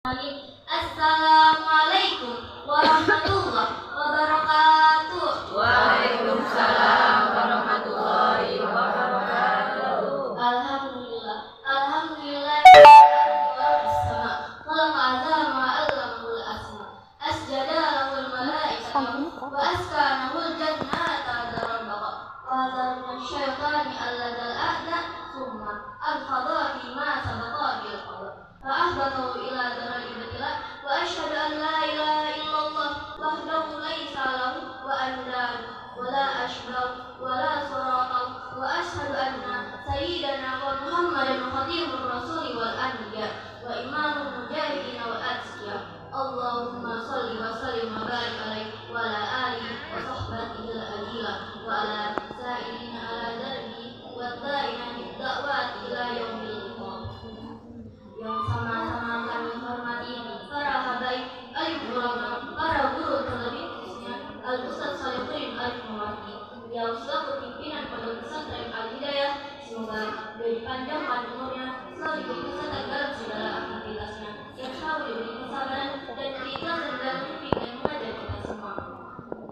Assalamualaikum warahmatullahi wabarakatuh. Waalaikumsalam warahmatullahi wabarakatuh. Alhamdulillah, alhamdulillah. Khalaqa azama allamul asma. Asjada lahul malaikatu wa askanahul jannata darul baqa. Wa hadha syaitani alladal a'da summa al-qadha ma sabaqa bil qadar. Fa ahbatahu ila daril ibtila wa asyhadu an la ilaha illallah wahdahu laisa lahu wa andad wa la ashbah wa la surata wa asyhadu anna sayyidana wa muhammadan khatimur rasuli wal anbiya wa imamul mujahidin wa atqiya. Allahumma shalli wa sallim wa barik alaihi wa ala alihi wa sahbihi al-ajila wa ala sa'ilina ala darbi wa da'ina bid-da'wati ila yaumil yang sama-sama kami hormati para habaib, alim ulama, para guru terlebih khususnya Al-Ustaz Salihuddin Al-Mawati yang selaku pimpinan Pondok Pesantren Al-Hidayah. Semoga diberi panjangkan umurnya, selalu diberi kesehatan dalam segala aktivitasnya, yang selalu diberi kesabaran dan keikhlasan dalam mimpi dan mengajar kita semua.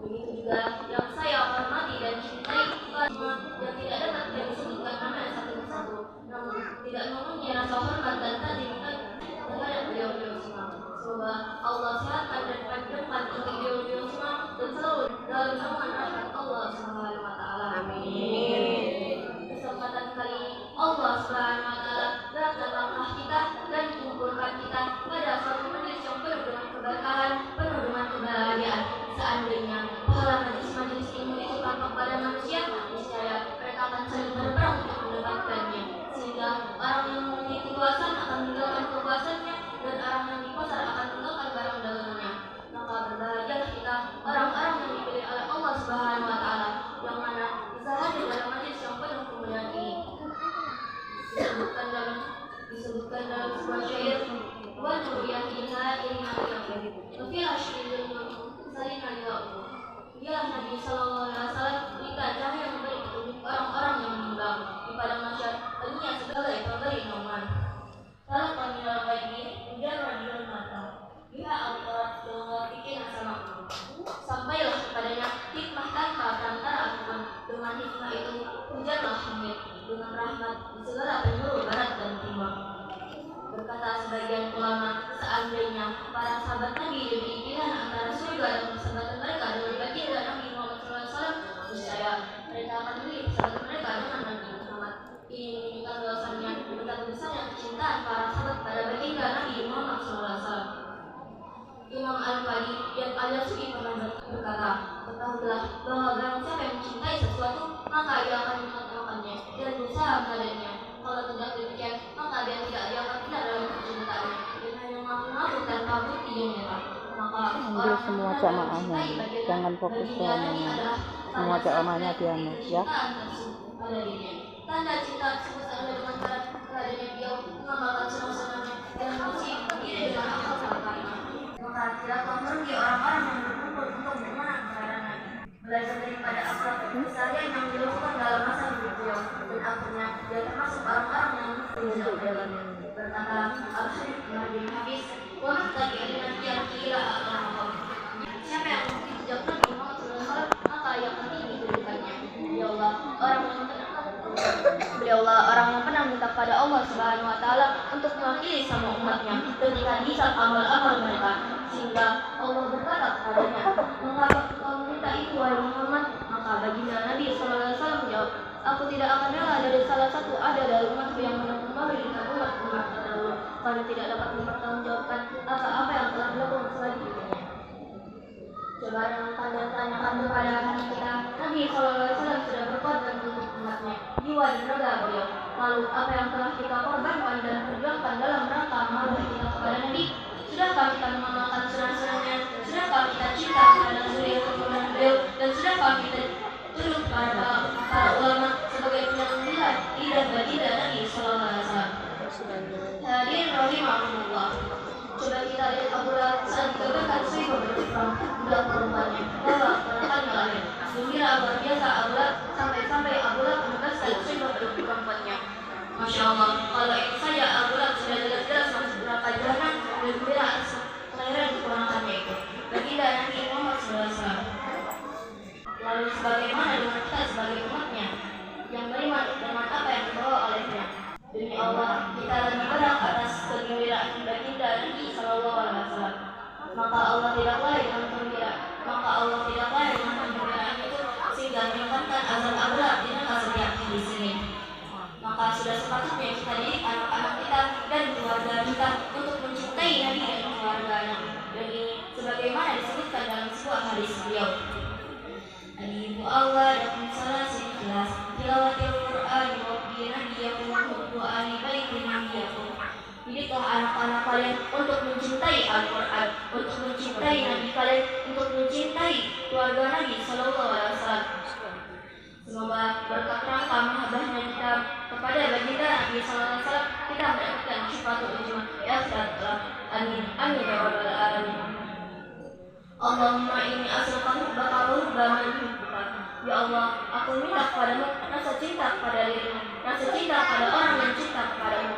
Begitu juga yang saya hormati dan cintai para semua yang tidak dapat kami sebutkan namanya satu persatu, namun tidak mempunyai rasa hormat dan takzim terhadap beliau-beliau semua. Semoga Allah sehatkan dan panjangkan untuk beliau-beliau semua dan selalu dalam naungan rahmat Allah Subhanahu wa taala. Amin. Kesempatan kali ini Allah Subhanahu wa taala berangkat langkah kita dan mengumpulkan kita pada suatu majelis yang penuh dengan keberkahan, penuh dengan kebahagiaan. Seandainya pahala majelis-majelis ilmu itu tampak pada manusia, niscaya mereka akan saling berperang untuk mendapatkannya. Sehingga orang yang memiliki kekuasaan akan meninggalkan kekuasaannya dan orang yang di pasar akan meninggalkan barang dagangannya. Maka berbahagialah kita orang-orang yang dipilih oleh Allah Subhanahu wa taala yang mana bisa hadir dalam majelis yang penuh kemuliaan ini. Disebutkan dalam sebuah syair, wa nuriyah inna inna wa salina lillahi. Dialah Nabi sallallahu alaihi wasallam berikan cahaya yang memberi petunjuk orang-orang yang menimbang di padang mahsyar, dunia sebagai pemberi naungan. Kalau kami lakukan ini, hujan radial mata. Biha Allah dengan bikin sama sampailah kepadanya hikmah tanpa perantara apapun. Dengan hikmah itu hujanlah hamid dengan rahmat di segala penjuru barat dan timur. Berkata sebagian ulama, seandainya para sahabat Nabi diberi pilihan antara surga dan persahabatan mereka dengan baginda Nabi Muhammad SAW, niscaya mereka akan memilih persahabatan mereka dengan Nabi Muhammad. Ini menunjukkan bahwasannya betapa besarnya kecintaan para sahabat pada baginda Nabi Muhammad SAW. Imam Al-Fadi yang Al-Yasu'i pernah berkata, ketahuilah bahwa barang siapa yang mencintai sesuatu, maka ia akan mengatakannya dan berusaha mengadanya. Kalau tidak demikian, maka dia tidak akan benar dalam kecintaannya dan hanya mengaku tanpa bukti yang nyata. Maka ambil semua jamaahnya, jangan fokus jamaahnya, semua jamaahnya diambil ya. Tanda cinta tersebut adalah dengan keadaannya beliau mengamalkan senang-senangnya dan musik diri dengan akal sahabatnya. Maka tidaklah merugi orang-orang yang berkumpul untuk mengenang kehadiran Nabi, belajar daripada akhlak keseharian yang dilakukan dalam masa hidup beliau, dan akhirnya dia termasuk orang-orang yang berjalan jalan. Berkata Al-Hadid bin Hafiz, wa mattaqi al-nabiyyah ila al-qamar. Siapa yang mengikuti jejak Nabi Muhammad SAW, maka ia akan tinggi kedudukannya. Beliaulah orang yang pernah minta pada Allah Subhanahu wa taala untuk mewakili sama umatnya ketika hisab amal-amal mereka, sehingga Allah berkata kepadanya, mengapa kau meminta itu wahai Muhammad? Maka baginda Nabi SAW menjawab, aku tidak akan rela dari salah satu ada dari umatku yang memberikan umat terdahulu, kalau tidak dapat mempertanggungjawabkan apa-apa yang telah dilakukan selanjutnya. Coba dengan tanya-tanyakan kepada hati kita, Nabi SAW sudah berkorban untuk umatnya, jiwa dan raga beliau. Lalu apa yang telah kita korbankan dan perjuangkan dalam rangka malu kita kepada Nabi? Sudahkah kita mengamalkan sunnah-sunnahnya? Sudahkah kita cinta kepada zuriat keturunan beliau? Dan sudahkah kita tunduk pada para ulama sebagai penyambung lidah baginda Nabi SAW? Hadirin rahimahumullah. Coba kita lihat Abu Lahab saat dikabarkan Syaibah berperang bilang perempuannya bahwa ponakannya lahir. Gembira luar biasa Abu Lahab sampai Abu Lahab menegaskan Syaibah perempuannya. Masya Allah, kalau itu saja Abu Lahab sudah jelas-jelas masuk neraka jahanam dan gembira mencintai Nabi dan keluarganya. Dan ini sebagaimana disebutkan dalam sebuah hadis beliau. Ibu Allah dan salah seikhlas tilawatil Quran wa bi nabiyakum wa ahli baiti nabiyakum. Didiklah anak-anak kalian untuk mencintai Al-Quran, untuk mencintai Nabi kalian, untuk mencintai keluarga Nabi Sallallahu Alaihi Wasallam. Semoga berkat rangka mahabbahnya kita kepada baginda Nabi Sallallahu Alaihi Wasallam kita mendapatkan syafaatul ujma ya Allah. Amin amin ya rabbal alamin. Allahumma inni as'aluka hubbaka wa hubba man yuhibbuka. Ya Allah, aku minta kepadamu rasa cinta kepada dirimu, rasa cinta kepada orang yang cinta kepadamu.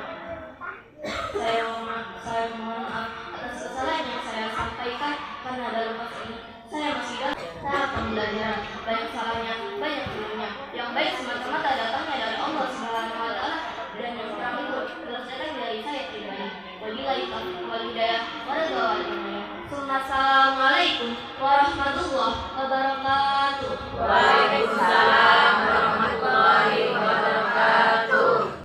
Saya mohon maaf atas kesalahan yang saya sampaikan karena dalam fase ini saya masih saya akan belajar banyak salahnya, banyak ilmunya. Yang baik semata-mata datangnya dari Allah Subhanahu wa taala dan yang kurang itu adalah datang dari saya pribadi. Wabillahi taufiq wal hidayah. Assalamualaikum warahmatullahi wabarakatuh. Waalaikumsalam